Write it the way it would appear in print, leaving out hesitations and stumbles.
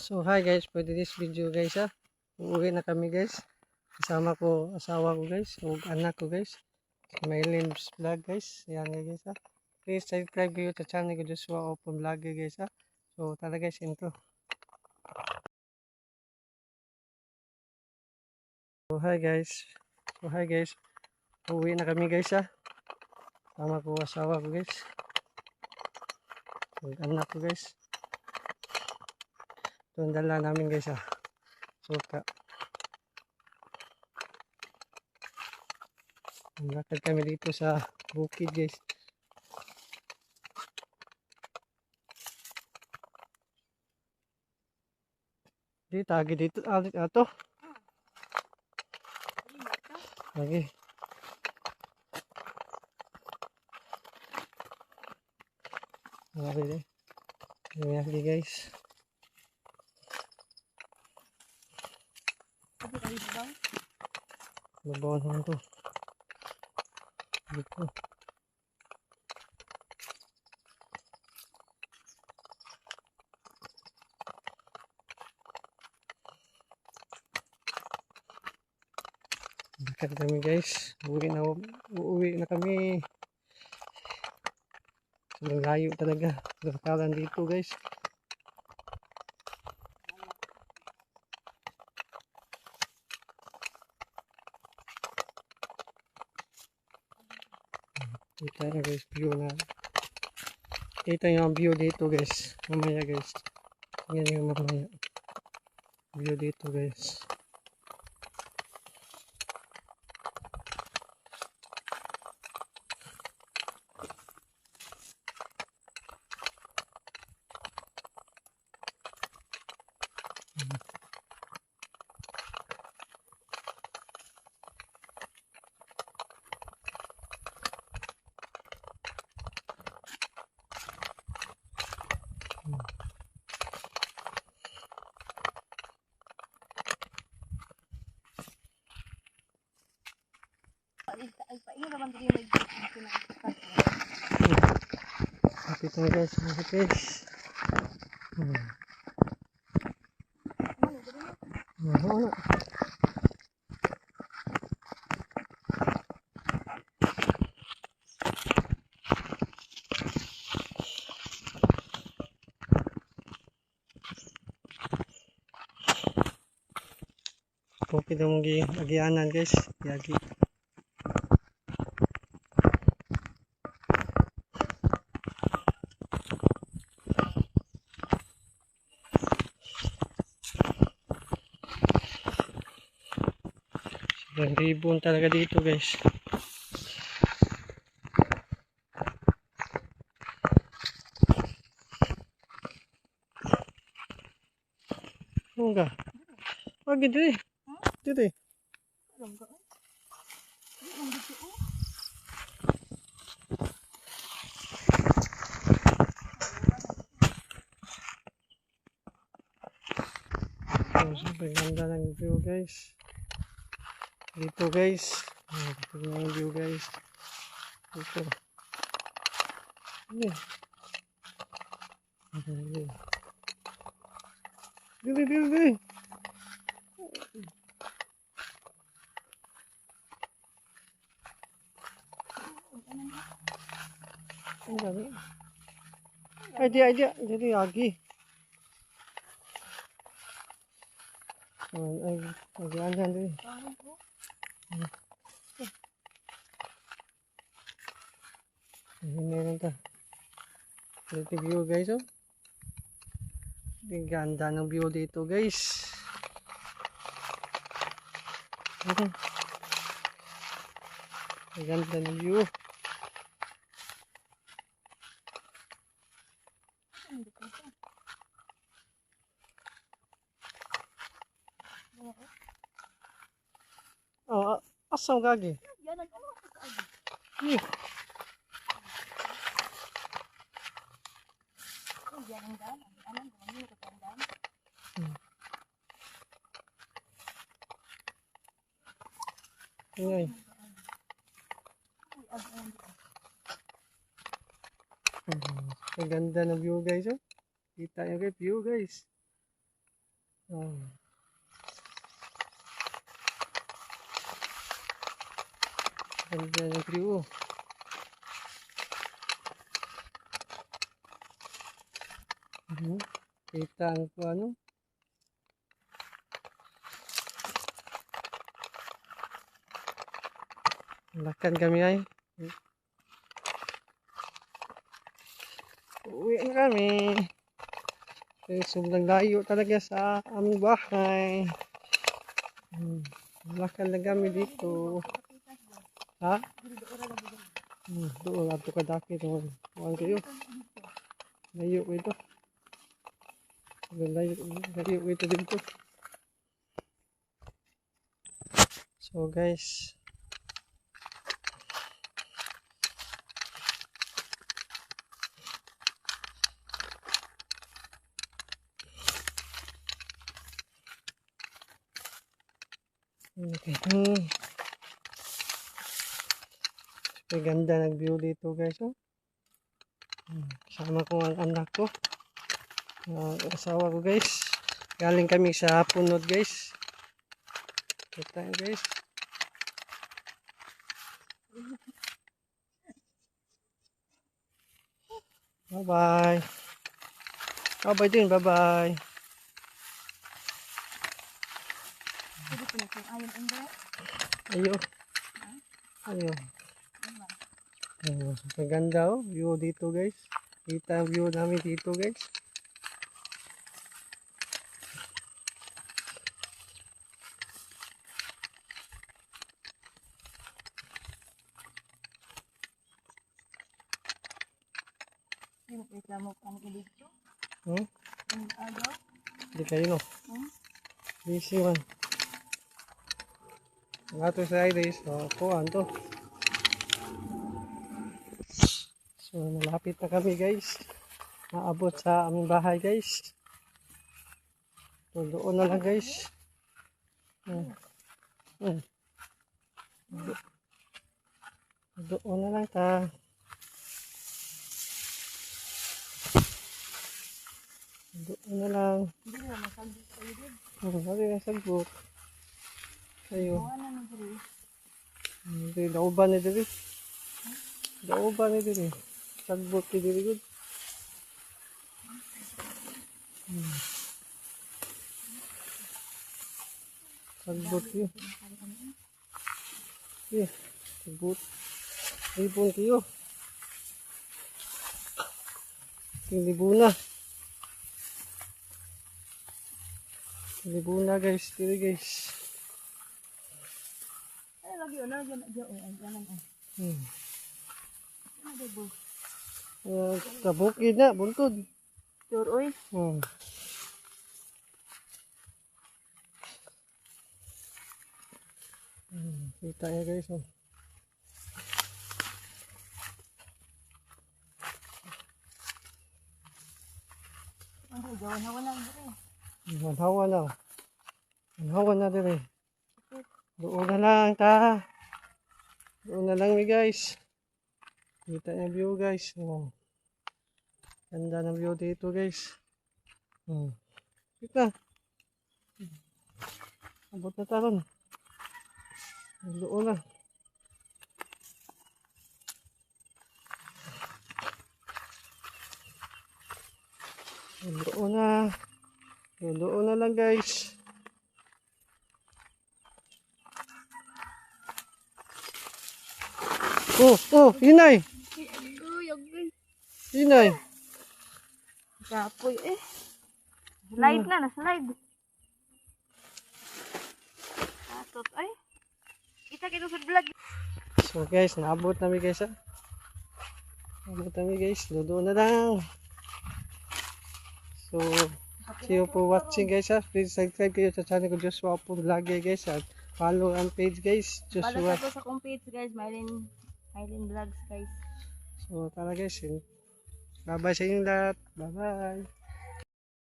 So hi guys, for this video guys uuwi na kami guys. Kasama ko asawa ko guys, o anak ko guys. Maylin's vlog guys. Yan guys Please subscribe kayo sa channel ko Joshua Open Vlog guys So tara guys, intro. So hi guys. Uuwi na kami guys Kasama ko asawa ko guys. O anak ko guys. Ito ang dala namin guys Suka. Lakad kami dito sa bukid guys. Dito agi dito ato. Lagi. Lagi deh. Lagi guys. Babawon naman to. Dito. Lakad kami guys. Uuwi na kami. Sobrang layo talaga. Lakaran dito guys. Kita na guys, view na. Kita yung view dito guys. Mamaya guys. Yan yung mamaya. View dito guys. Kapit na guys, guys. Wala. Okay daw mong agianan guys. Yagi. Sobrang ribon talaga dito guys. Enggak. Oh gitu deh. Gitu deh. Sampai ganda ng view guys. Dito guys. Dito yung view guys. Dito. Ini. Dili. Aja. Jadi lagi. Agianan deh. Ini meron ka. Dito view guys Ang ganda ng view dito guys. Ang ganda ng view. Oh, asam gagi. Ini. Ang ganda ng view guys Kita nyo guys, view guys. Oh. Ganda ng view. Kita ang ano. Lakad kami ay. Uwi na kami. Sobrang layo talaga sa aming bahay. Lakad na kami dito. Ha? Doon, ato ka daki doon. Kuhaan kayo. Layo ko ito. Layo ko ito dito. So guys. Okay. May ganda ng view dito guys. Oh. Kasama ko ang anak ko. Asawa ko guys. Galing kami sa punod guys. Kita guys. Bye bye. Bye bye din. Bye bye. Ayo. Ayo. Maganda oh. View dito guys. Kita ang view namin dito guys. Hindi kayo no. Busy man. Nga to sa iris. Kuhaan to. So malapit na kami guys. Maabot sa aming bahay guys. So doon na lang guys. Doon na lang ta. Doon na lang. Hindi na sagbot. Ayo. Hindi, dauban na diri. Dauban na diri. Sagbot na diri good. Sagbot yun. Sagbot. Libon kayo. Libuna. Libuna guys. Diri guys. Kabukid na, buntod. Turoy. Kita ya guys. Manhawa na. Manhawa na dire. Doon na lang ta. Doon na lang guys. Kita yung view guys. Ganda ng view dito guys. Kita. Abot na taron. Doon na. Doon na. Doon na lang guys. Hinay. Hinay. Kapoy Slide na, na-slide. Atot ay. Kita kayo sa vlog. So guys, naabot namin guys ha. Naabot namin guys. Doon na lang. So, see you for watching guys ha. Please subscribe kayo sa channel ko Joshua Apong Vlog guys. At follow ang page guys. Follow sa akong page guys. Mylene Vlogs guys. So tara guys. Bye bye sa inyong lahat. Bye bye.